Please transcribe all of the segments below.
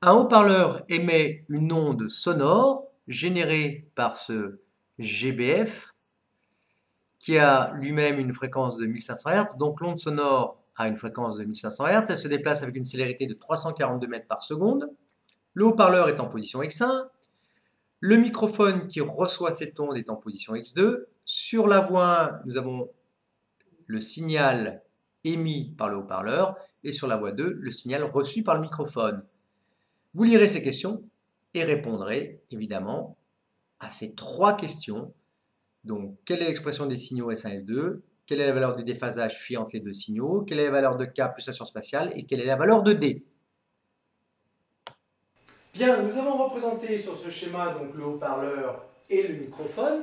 Un haut-parleur émet une onde sonore générée par ce GBF qui a lui-même une fréquence de 1500 Hz. Donc l'onde sonore a une fréquence de 1500 Hz. Elle se déplace avec une célérité de 342 mètres par seconde. Le haut-parleur est en position X1. Le microphone qui reçoit cette onde est en position X2. Sur la voix 1, nous avons le signal émis par le haut-parleur et sur la voix 2, le signal reçu par le microphone. Vous lirez ces questions et répondrez évidemment à ces trois questions. Donc, quelle est l'expression des signaux S1, S2? Quelle est la valeur du déphasage phi entre les deux signaux? Quelle est la valeur de K plus station spatiale? Et quelle est la valeur de D? Bien, nous avons représenté sur ce schéma donc, le haut-parleur et le microphone.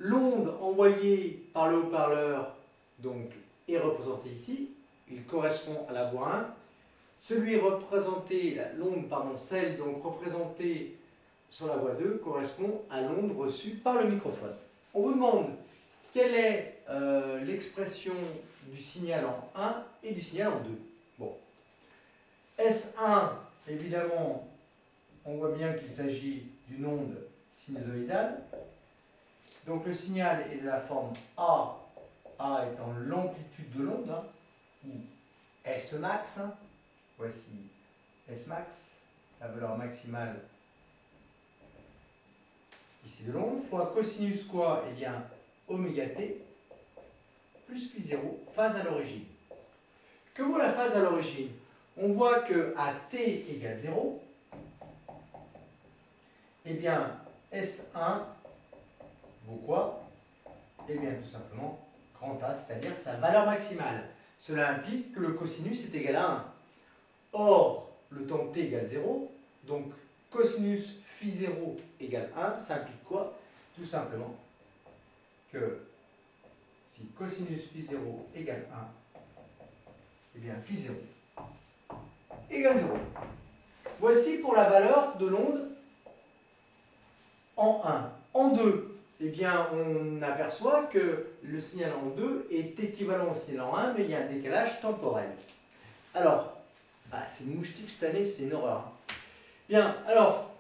L'onde envoyée par le haut-parleur donc, est représentée ici. Il correspond à la voie 1. Celui représenté, l'onde, pardon, celle donc représentée sur la voie 2 correspond à l'onde reçue par le microphone. On vous demande quelle est l'expression du signal en 1 et du signal en 2. Bon. S1, évidemment, on voit bien qu'il s'agit d'une onde sinusoïdale. Donc le signal est de la forme A, A étant l'amplitude de l'onde, hein, ou S max. Hein. Voici S max, la valeur maximale ici de l'onde, fois cosinus quoi? Eh bien, oméga t plus phi 0, phase à l'origine. Que vaut la phase à l'origine? On voit que à t égale 0, eh bien, S1 vaut quoi? Eh bien, tout simplement, grand A, c'est-à-dire sa valeur maximale. Cela implique que le cosinus est égal à 1. Or, le temps t égale 0, donc cosinus phi 0 égale 1, ça implique quoi? Tout simplement que si cosinus phi 0 égale 1, eh bien phi 0 égale 0. Voici pour la valeur de l'onde en 1. En 2, eh bien on aperçoit que le signal en 2 est équivalent au signal en 1, mais il y a un décalage temporel. Alors, c'est moustique cette année, c'est une horreur. Bien, alors,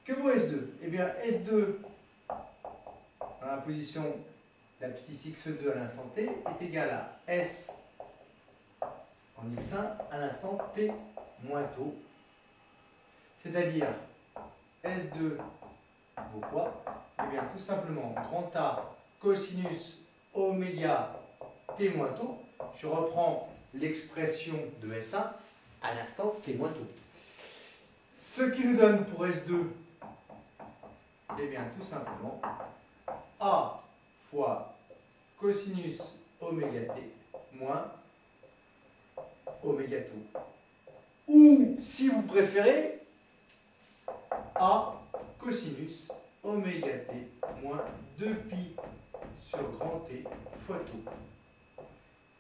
que vaut S2? Eh bien, S2, dans la position d'abscisse x2 à l'instant t, est égal à S en x1 à l'instant t moins tôt. C'est-à-dire, S2 vaut quoi? Eh bien, tout simplement, grand A cosinus oméga t moins tôt. Je reprends l'expression de S1 à l'instant t moins tôt. Ce qui nous donne pour S2, eh bien, tout simplement, A fois cosinus oméga t moins oméga tau. Ou, si vous préférez, A cosinus oméga t moins 2pi sur grand T fois tau.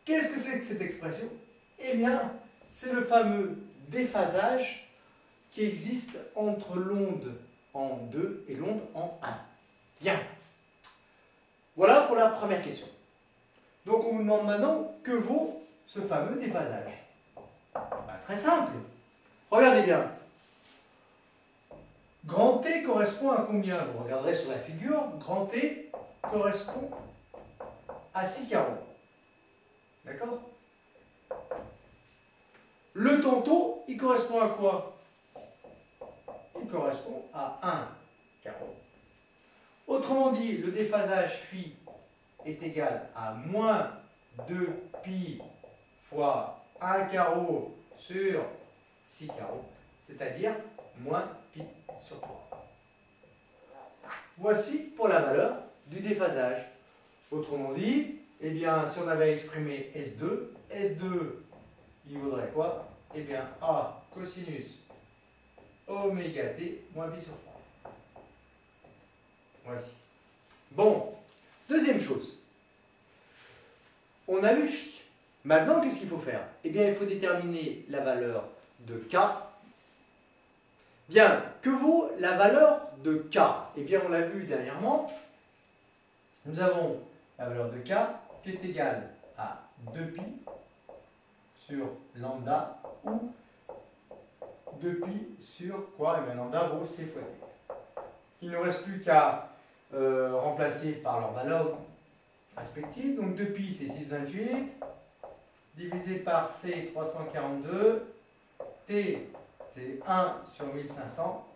Qu'est-ce que c'est que cette expression? Eh bien, c'est le fameux déphasage qui existe entre l'onde en 2 et l'onde en 1. Bien. Voilà pour la première question. Donc on vous demande maintenant que vaut ce fameux déphasage. Très simple. Regardez bien. Grand T correspond à combien? Vous regarderez sur la figure. Grand T correspond à 6 carreaux. D'accord? Le tantôt, il correspond à quoi? Il correspond à 1 carreau. Autrement dit, le déphasage phi est égal à moins 2pi fois 1 carreau sur 6 carreaux, c'est-à-dire moins pi sur 3. Voici pour la valeur du déphasage. Autrement dit, eh bien, si on avait exprimé S2, S2, il vaudrait quoi? Eh bien, A cosinus oméga t moins pi sur 3. Voici. Bon, deuxième chose. On a eu phi. Maintenant, qu'est-ce qu'il faut faire? Eh bien, il faut déterminer la valeur de K. Bien, que vaut la valeur de K? Eh bien, on l'a vu dernièrement. Nous avons la valeur de K qui est égale à 2pi sur lambda, où 2pi sur quoi? Et bien lambda vaut c fois t. Il ne reste plus qu'à remplacer par leur valeur respective. Donc 2pi c'est 6,28, divisé par c 342, t c'est 1 sur 1500,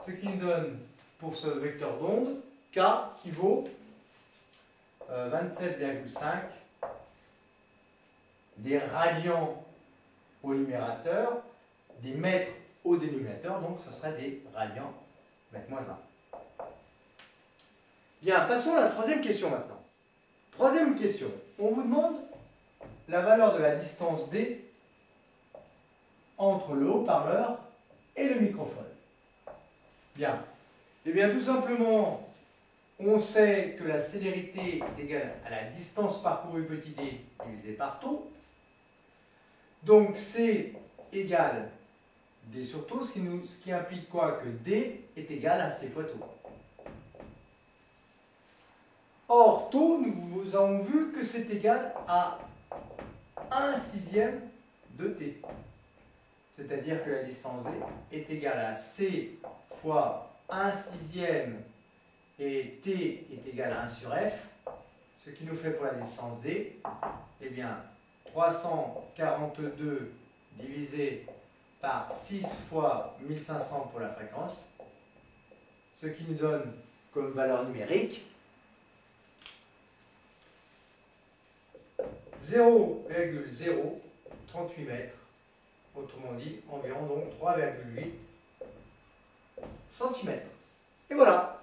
ce qui nous donne pour ce vecteur d'onde k qui vaut 27,5 des radians au numérateur, des mètres au dénominateur, donc ce serait des radians mètre moins 1. Bien, passons à la troisième question maintenant. Troisième question, on vous demande la valeur de la distance d entre le haut-parleur et le microphone. Bien, et bien tout simplement, on sait que la célérité est égale à la distance parcourue petit d divisé par taux. Donc c égale d sur taux, ce qui implique quoi? Que d est égal à c fois taux. Or, taux, nous avons vu que c'est égal à 1/6 de t. C'est-à-dire que la distance d est égale à c fois 1/6 et t est égal à 1 sur f, ce qui nous fait pour la distance d, eh bien, 342 divisé par 6 fois 1500 pour la fréquence, ce qui nous donne comme valeur numérique 0,038 mètres, autrement dit environ donc 3,8 cm. Et voilà.